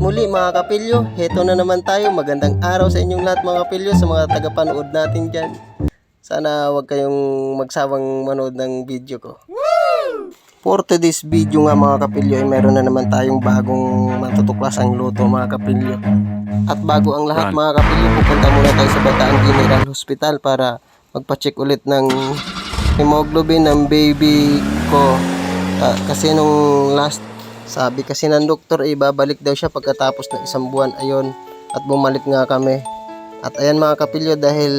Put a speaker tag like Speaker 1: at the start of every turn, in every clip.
Speaker 1: muli mga kapilyo, heto na naman tayo. Magandang araw sa inyong lahat mga kapilyo, sa mga tagapanood natin dyan. Sana wag kayong magsawang manood ng video ko. For today's video nga mga kapilyo ay meron na naman tayong bagong matutuklasang luto mga kapilyo. At bago ang lahat mga kapilyo, pupunta muna tayo sa Bataan General Hospital para magpa-check ulit ng hemoglobin ng baby ko. Kasi nung last sabi kasi ng doktor babalik daw siya pagkatapos ng isang buwan. Ayun, at bumalik nga kami. At ayan mga kapilyo, dahil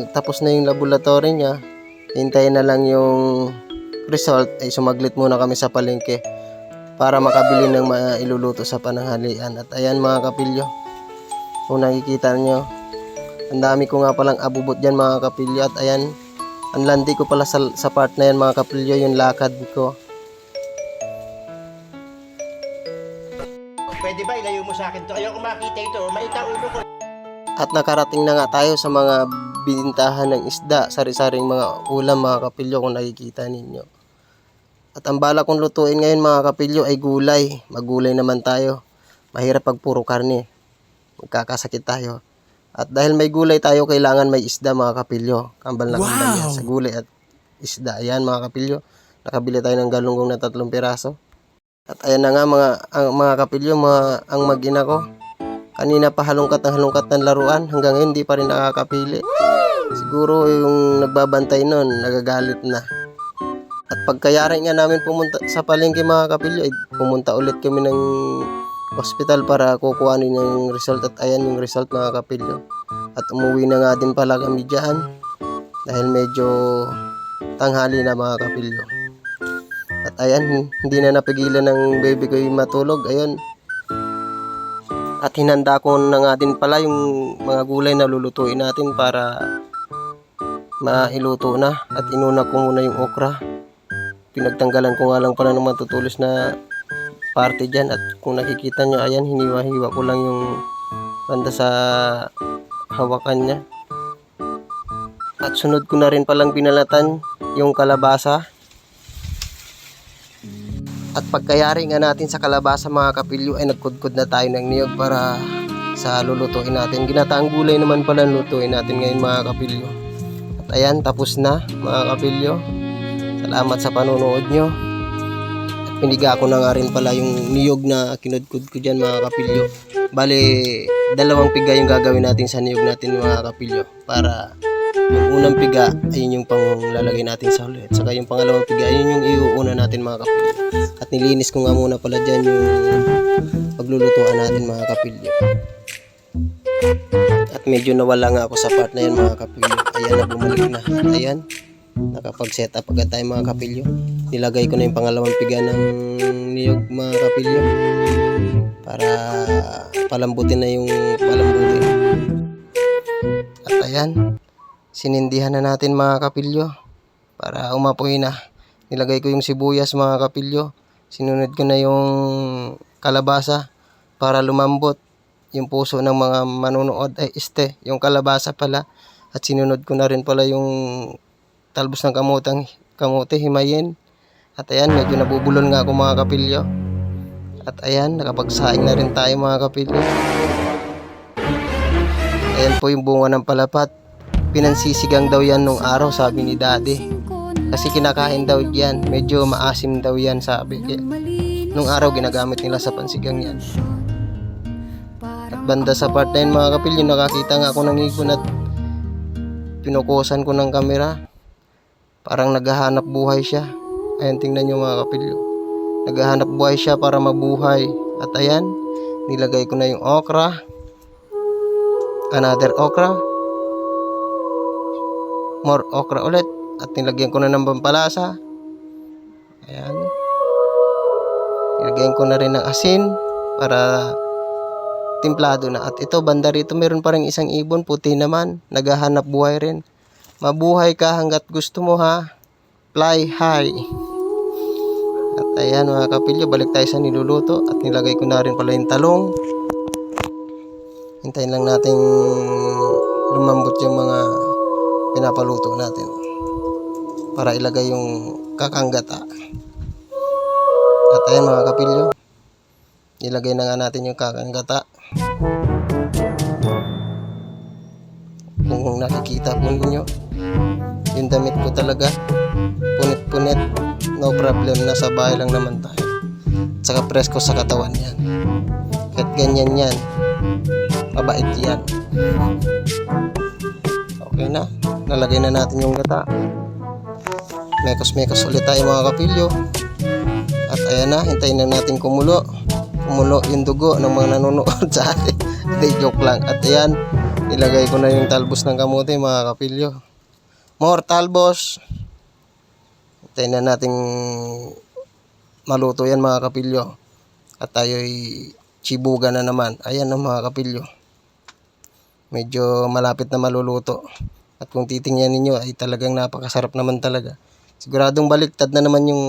Speaker 1: tapos na yung laboratory niya, hintayin na lang yung result, ay sumaglit muna kami sa palengke para makabili ng mailuluto sa pananghalian. At ayan mga kapilyo, kung nakikita nyo, ang dami ko nga palang abubot dyan mga kapilyo. At ayan, ang landi ko pala sa part na yan mga kapilyo, yung lakad ko.
Speaker 2: Pwede ba ilayo mo sa akin to? Ayoko makita ito. Maita ulo ko.
Speaker 1: At nakarating na nga tayo sa mga bintahan ng isda, sari-saring mga ulam mga kapilyo kung nakikita ninyo. At ang bala kong lutuin ngayon mga kapilyo ay gulay. Maggulay naman tayo. Mahirap pag puro karne. Magkakasakit tayo. At dahil may gulay tayo, kailangan may isda mga kapilyo. Kambal na kambal yan sa gulay at isda. Ayan mga kapilyo, nakabili tayo ng galunggong na 3 piraso. At ayan na nga mga kapilyo, ang mag-ina ko. Kanina pa halongkat ng laruan, hanggang ngayon hindi pa rin nakakapili. Siguro yung nagbabantay nun, nagagalit na. At pagkayari nga namin pumunta sa palengke mga kapilyo, pumunta ulit kami ng hospital para kukuhanin yung result. At ayan yung result mga kapilyo. At umuwi na nga din pala kami dyan, dahil medyo tanghali na mga kapilyo. At ayan, hindi na napigilan ng baby ko yung matulog. Ayun. At hinanda ko na nga din pala yung mga gulay na lulutuin natin para mailuto na. At inuna ko muna yung okra. Pinagtanggalan ko nga lang pala ng matutulis na parte dyan. At kung nakikita nyo, ayan, hiniwa-hiwa ko lang yung banda sa hawakan niya. At sunod ko na rin palang pinalatan yung kalabasa. At pagkayari nga natin sa kalabasa mga kapilyo, ay nagkudkod na tayo ng niyog para sa lulutuin natin. Ginataang gulay naman pala lutuin natin ngayon mga kapilyo. At ayan, tapos na mga kapilyo. Salamat sa panonood nyo. At piniga ko na nga rin pala yung niyog na kinudkod ko dyan mga kapilyo. Bale, 2 piga yung gagawin natin sa niyog natin mga kapilyo. Para yung unang piga, ayun yung panglalagay natin sa huli. At saka yung pangalawang piga, ayun yung iuuna natin mga kapilyo. At nilinis ko nga muna pala dyan yung paglulutuan natin mga kapilyo. At medyo nawala nga ako sa part na yan mga kapilyo. Ayan na, bumalik na. At ayan, nakapag-set up agad tayo mga kapilyo. Nilagay ko na yung pangalawang piga ng niyog mga kapilyo para palambutin na yung palambutin. At ayan, sinindihan na natin mga kapilyo para umapoy na. Nilagay ko yung sibuyas mga kapilyo. Sinunod ko na yung kalabasa para lumambot yung puso ng mga manunood. Yung kalabasa pala. At sinunod ko na rin pala yung talbos ng kamote, himayin. At ayan, medyo nabubulol nga ako mga kapilyo. At ayan, nakapagsaing na rin tayo mga kapilyo. Ayan po yung bunga ng palapat. Pinansisigang daw yan nung araw, sabi ni daddy. Kasi kinakain daw yan, medyo maasim daw yan sabi. Nung araw ginagamit nila sa pansigang yan. At banda sa part na yun mga kapilyo, nakakita nga ako ng ibon at pinukusan ko ng kamera. Parang naghahanap buhay siya. Ayan, tingnan nyo mga kapilyo. Naghahanap buhay siya para mabuhay. At ayan, nilagay ko na yung okra. Another okra. More okra ulit. At nilagyan ko na ng pampalasa. Ayan. Nilagyan ko na rin ng asin para timplado na. At ito, banda rito, meron pa rin isang ibon. Puti naman. Naghahanap buhay rin. Mabuhay ka hanggat gusto mo ha. Fly high. At ayan mga kapilyo, balik tayo sa niluluto. At nilagay ko na rin pala yung talong. Hintayin lang natin lumambot yung mga pinapaluto natin para ilagay yung kakanggata. At ayan mga kapilyo, Nilagay na nga natin yung kakang gata. Kung nakikita po ninyo, yung damit ko talaga, punit-punit, no problem, nasa bahay lang naman tayo. Tsaka presko sa katawan yan. Kahit ganyan yan, mabait yan. Okay na, nalagay na natin yung gata. Mekos-mekos ulit tayo mga kapilyo. At ayan na, hintayin na natin kumulo yung dugo ng mga nanonood sa akin. Hindi, joke lang. At ayan, nilagay ko na yung talbos ng kamote mga kapilyo. More talbos. Hintayin na nating maluto yan mga kapilyo. At tayo'y chibuga na naman. Ayan na mga kapilyo. Medyo malapit na maluluto. At kung titingnan ninyo ay talagang napakasarap naman talaga. Siguradong baliktad na naman yung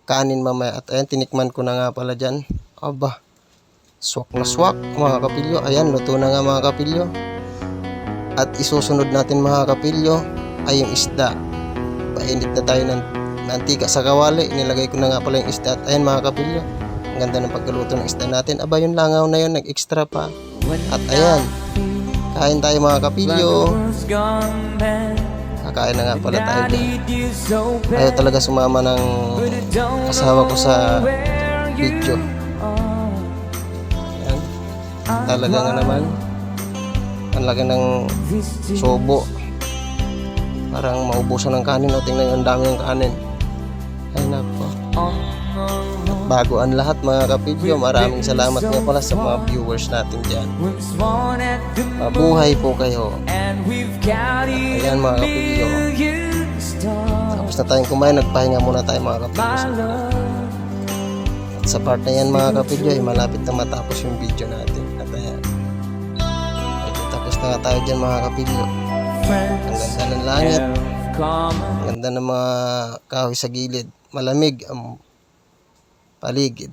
Speaker 1: kanin mamaya. At ayan, tinikman ko na nga pala dyan. Aba, swak na swak mga kapilyo. Ayan, luto na nga mga kapilyo. At isusunod natin mga kapilyo ay yung isda. Painit na tayo ng mantika sa kawali. Nilagay ko na nga pala yung isda. At ayan mga kapilyo, ang ganda ng pagkaluto ng isda natin. Aba, yung langaw na yun, nag-extra pa. At ayan, kain tayo mga kapilyo. Kakain na nga pala tayo dyan. Ayaw talaga sumama ng kasama ko sa video. Ayan. Talaga nga naman, ang laki ng sobo. Parang maubusan ng kanin. O tingnan yung dami ng kanin. Ay nako. At bago ang lahat mga kapidyo, maraming salamat nga pala sa mga viewers natin dyan. Mabuhay po kayo. Ayan mga kapidyo, tapos na tayong kumain, nagpahinga muna tayo mga kapidyo. At sa part na yan mga kapidyo ay malapit na matapos yung video natin. At ayan, tapos na nga tayo dyan mga kapidyo. Ang ganda ng langit, ang ganda ng mga kahoy sa gilid, malamig ang paligid.